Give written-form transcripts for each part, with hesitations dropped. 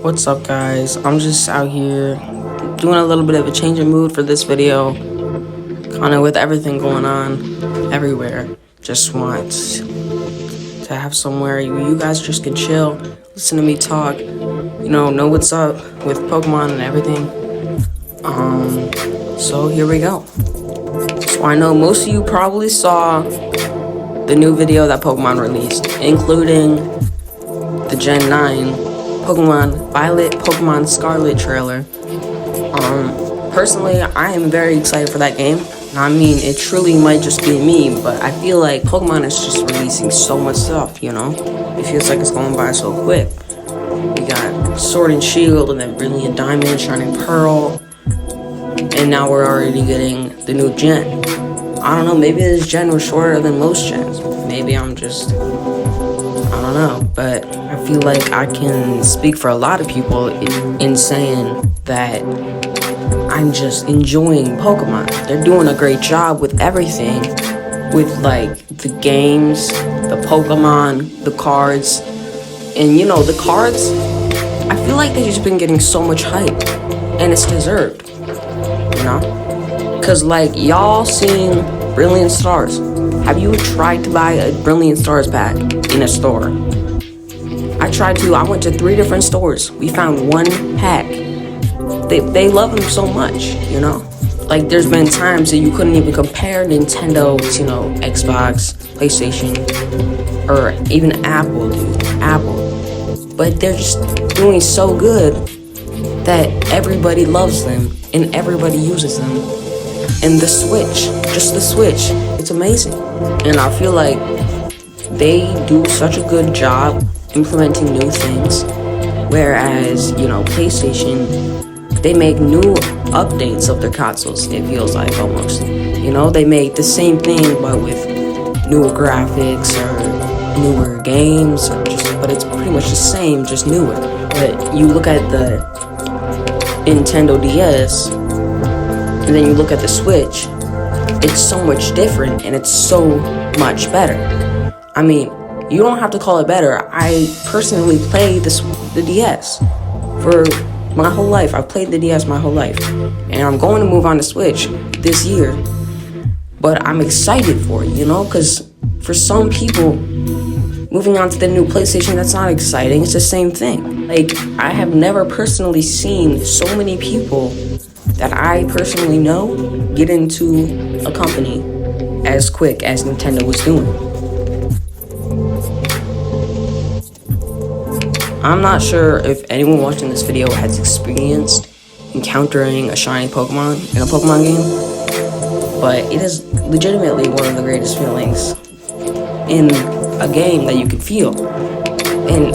What's up, guys? I'm just out here doing a little bit of a change of mood for this video, kind of with everything going on everywhere. Just want to have somewhere you guys just can chill, listen to me talk, know what's up with Pokemon and everything. So here we go. So I know most of you probably saw the new video that Pokemon released, including the Gen 9 Pokemon Violet, Pokemon Scarlet trailer. Personally, I am very excited for that game. I mean, it truly might just be me, but I feel like Pokemon is just releasing so much stuff, It feels like it's going by so quick. We got Sword and Shield, and then Brilliant Diamond, Shining Pearl, and now we're already getting the new gen. I don't know, maybe this gen was shorter than most gens. Maybe I don't know, but I feel like I can speak for a lot of people in saying that I'm just enjoying Pokemon. They're doing a great job with everything, with like the games, the Pokemon, the cards, and the cards, I feel like they've just been getting so much hype, and it's deserved, because like y'all seen Brilliant Stars. Have you tried to buy a Brilliant Stars pack in a store? I tried to. I went to 3 different stores. We found one pack. They love them so much, Like there's been times that you couldn't even compare Nintendo to, Xbox, PlayStation, or even Apple, Apple. But they're just doing so good that everybody loves them and everybody uses them. And the Switch, just the Switch, it's amazing. And I feel like they do such a good job implementing new things, whereas, PlayStation, they make new updates of their consoles, it feels like almost. They make the same thing but with newer graphics or newer games, but it's pretty much the same, just newer. But you look at the Nintendo DS, and then you look at the Switch, it's so much different and it's so much better. I mean, you don't have to call it better. I personally played the DS for my whole life. I've played the DS my whole life. And I'm going to move on to Switch this year. But I'm excited for it, because for some people, moving on to the new PlayStation, that's not exciting. It's the same thing. Like, I have never personally seen so many people that I personally know get into a company as quick as Nintendo was doing. I'm not sure if anyone watching this video has experienced encountering a shiny Pokemon in a Pokemon game, but it is legitimately one of the greatest feelings in a game that you can feel. And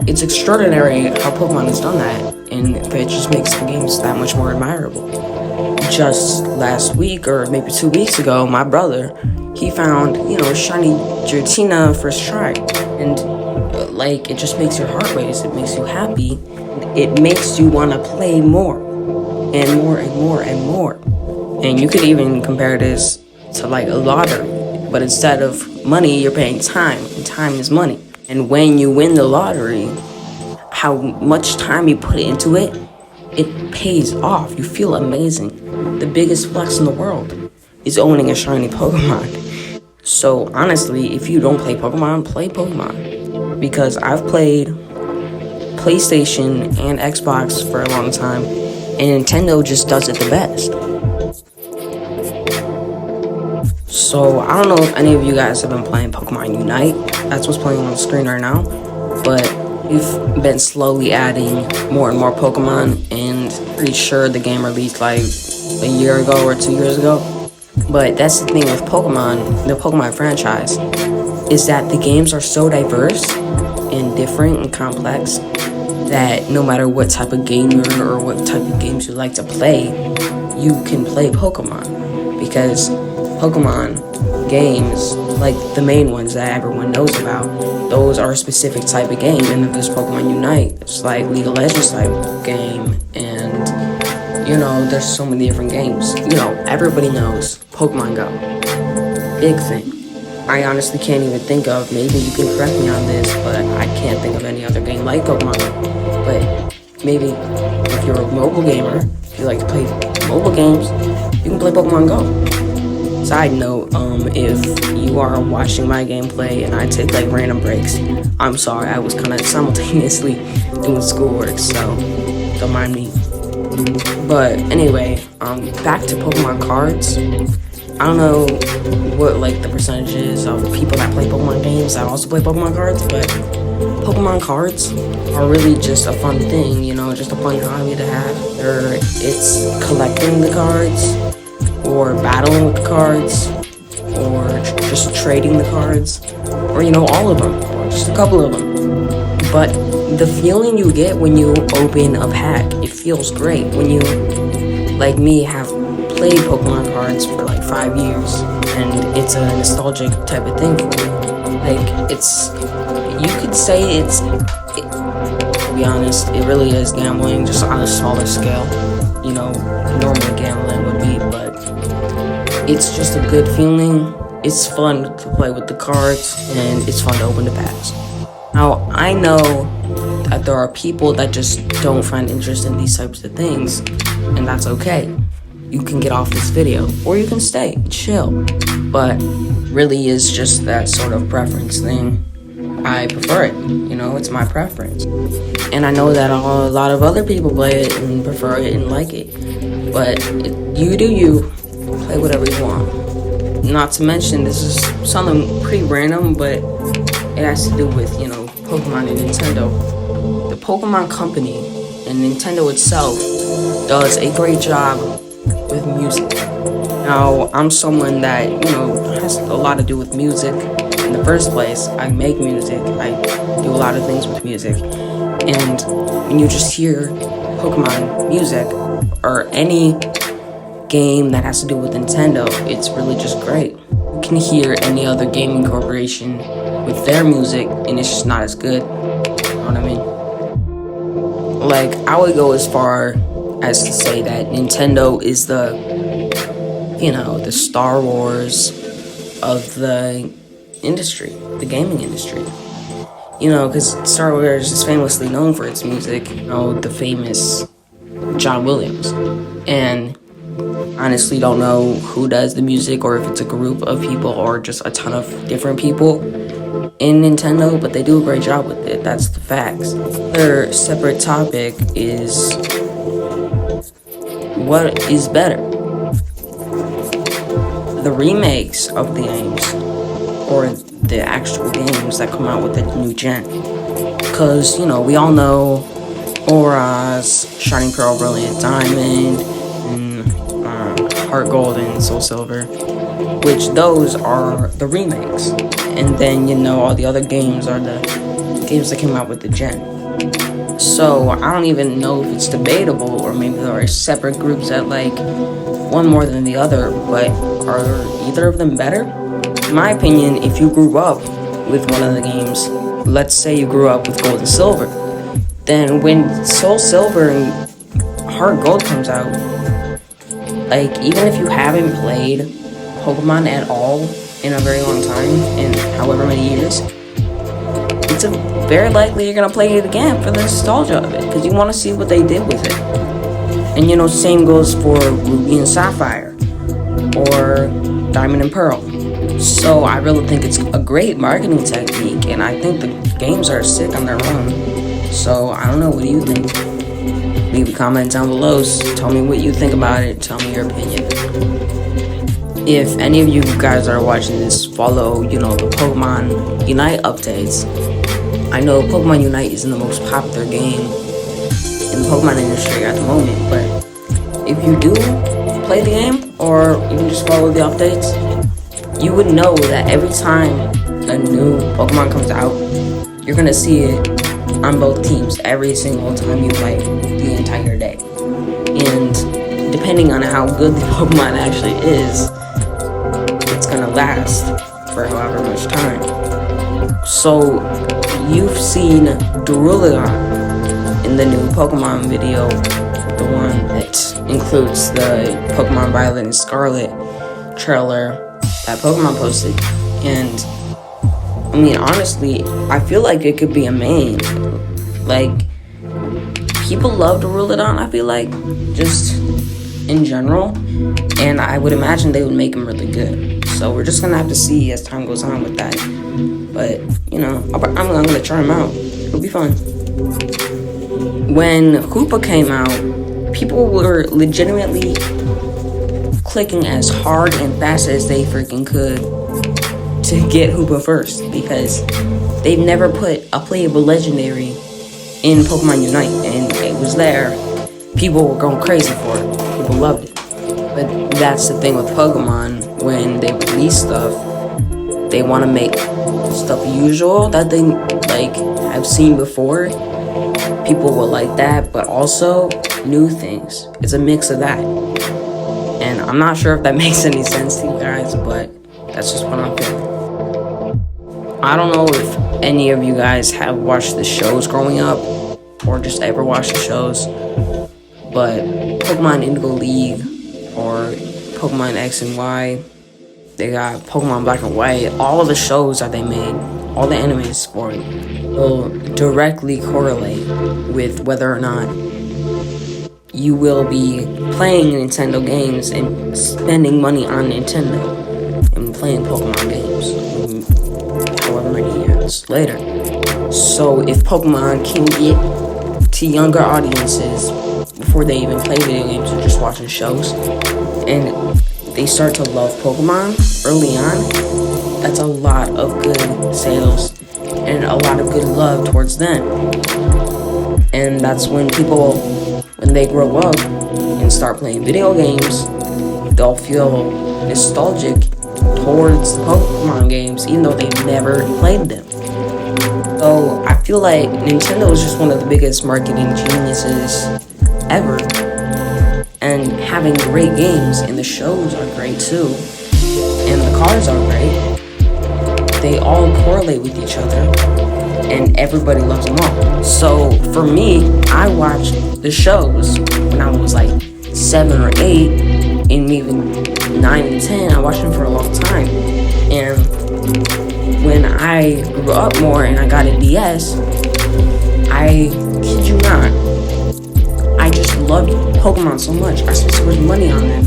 it's extraordinary how Pokemon has done that, and it just makes the games that much more admirable. Just last week, or maybe 2 weeks ago, my brother, he found, shiny Giratina first try, and like, it just makes your heart race, it makes you happy, it makes you want to play more, and more, and more, and more. And you could even compare this to like a lottery, but instead of money, you're paying time, and time is money. And when you win the lottery, how much time you put into it, it pays off. You feel amazing. The biggest flex in the world is owning a shiny Pokemon. So honestly, if you don't play Pokemon, play Pokemon. Because I've played PlayStation and Xbox for a long time, and Nintendo just does it the best. So I don't know if any of you guys have been playing Pokemon Unite. That's what's playing on the screen right now. But we've been slowly adding more and more Pokemon, and pretty sure the game released like a year ago or 2 years ago. But that's the thing with Pokemon, the Pokemon franchise, is that the games are so diverse and different and complex that no matter what type of gamer or what type of games you like to play, you can play Pokemon. Because Pokemon games, like the main ones that everyone knows about, those are a specific type of game. And then there's Pokemon Unite, it's like League of Legends type game, and there's so many different games. Everybody knows Pokemon Go, big thing. I honestly can't even think of, maybe you can correct me on this, but I can't think of any other game like Pokemon Go. But maybe if you're a mobile gamer, if you like to play mobile games, you can play Pokemon Go. Side note, if you are watching my gameplay and I take like random breaks, I'm sorry, I was kind of simultaneously doing schoolwork, so don't mind me. But anyway, back to Pokemon cards. I don't know what like the percentages of people that play Pokemon games that also play Pokemon cards, but Pokemon cards are really just a fun thing, you know, just a fun hobby to have. Or it's collecting the cards, or battling with the cards, or just trading the cards, or you know, all of them, or just a couple of them. But the feeling you get when you open a pack, it feels great. When you, like me, have played Pokemon cards for like 5 years, and it's a nostalgic type of thing for me. Like, it's, you could say to be honest, it really is gambling, just on a smaller scale. You know, normal gambling would be, but it's just a good feeling. It's fun to play with the cards, and it's fun to open the packs. Now, I know that there are people that just don't find interest in these types of things, and that's okay. You can get off this video, or you can stay, chill. But really is just that sort of preference thing. I prefer it, you know, it's my preference. And I know that a lot of other people play it and prefer it and like it. But you do you, play whatever you want. Not to mention, this is something pretty random, but it has to do with, you know, Pokemon and Nintendo. The Pokemon company and Nintendo itself does a great job with music. Now, I'm someone that, you know, has a lot to do with music. In the first place, I make music, I do a lot of things with music. And when you just hear Pokemon music, or any game that has to do with Nintendo, it's really just great. You can hear any other gaming corporation with their music, and it's just not as good. You know what I mean? Like, I would go as far as to say that Nintendo is the, you know, the Star Wars of the industry, the gaming industry. You know, because Star Wars is famously known for its music, you know, the famous John Williams. And honestly don't know who does the music, or if it's a group of people or just a ton of different people in Nintendo, but they do a great job with it. That's the facts. Their separate topic is what is better, the remakes of the games or the actual games that come out with the new gen. Because, you know, we all know Auras, Shining Pearl, Brilliant Diamond, and Heart Gold and Soul Silver, which those are the remakes. And then, you know, all the other games are the games that came out with the gen. So I don't even know if it's debatable, or maybe there are separate groups that like one more than the other, but are either of them better? In my opinion, if you grew up with one of the games, let's say you grew up with Gold and Silver, then when Soul Silver and Heart Gold comes out, like, even if you haven't played Pokemon at all in a very long time, in however many years, it's very likely you're gonna play it again for the nostalgia of it, because you want to see what they did with it. And, you know, same goes for Ruby and Sapphire, or Diamond and Pearl. So I really think it's a great marketing technique, and I think the games are sick on their own. So I don't know, what do you think? Leave a comment down below, tell me what you think about it, tell me your opinion. If any of you guys are watching this follow, you know, the Pokemon Unite updates, I know Pokemon Unite isn't the most popular game in the Pokemon industry at the moment, but if you do play the game, or even just follow the updates, you would know that every time a new Pokemon comes out, you're gonna see it on both teams every single time you play the entire day. And depending on how good the Pokemon actually is, it's gonna last for however much time. So you've seen Duraludon in the new Pokemon video, the one that includes the Pokemon Violet and Scarlet trailer that Pokemon posted. And I mean, honestly, I feel like it could be a main. Like, people love to rule it on, I feel like, just in general, and I would imagine they would make them really good. So we're just gonna have to see as time goes on with that. But, you know, I'm gonna try them out. It'll be fun. When Hoopa came out, people were legitimately clicking as hard and fast as they freaking could to get Hoopa first, because they've never put a playable legendary in Pokemon Unite, and it was there. People were going crazy for it. People loved it. But that's the thing with Pokemon, when they release stuff, they want to make stuff usual that they like have seen before. People will like that, but also new things. It's a mix of that. And I'm not sure if that makes any sense to you guys, but that's just what I'm feeling. I don't know if any of you guys have watched the shows growing up, or just ever watched the shows, but Pokemon Indigo League, or Pokemon X and Y, they got Pokemon Black and White, all of the shows that they made, all the animes for it, will directly correlate with whether or not you will be playing Nintendo games and spending money on Nintendo and playing Pokemon games, however many years later. So if Pokemon can get to younger audiences before they even play video games or just watching shows, and they start to love Pokemon early on, that's a lot of good sales and a lot of good love towards them. And that's when people, when they grow up and start playing video games, they'll feel nostalgic towards the Pokemon games, even though they've never played them. So I feel like Nintendo is just one of the biggest marketing geniuses ever, and having great games, and the shows are great too, and the cards are great. They all correlate with each other, and everybody loves them all. So for me, I watched the shows when I was like 7 or 8, and even 9 and 10. I watched them for a long time, and when I grew up more and I got a DS, I kid you not, I just loved Pokemon so much. I spent so much money on them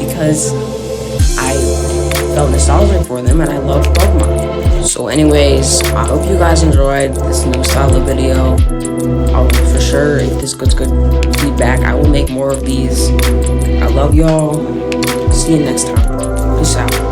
because I felt nostalgic for them and I loved Pokemon. So anyways, I hope you guys enjoyed this new style of video. I'll for sure, if this gets good feedback, I will make more of these. I love y'all. See you next time. Peace out.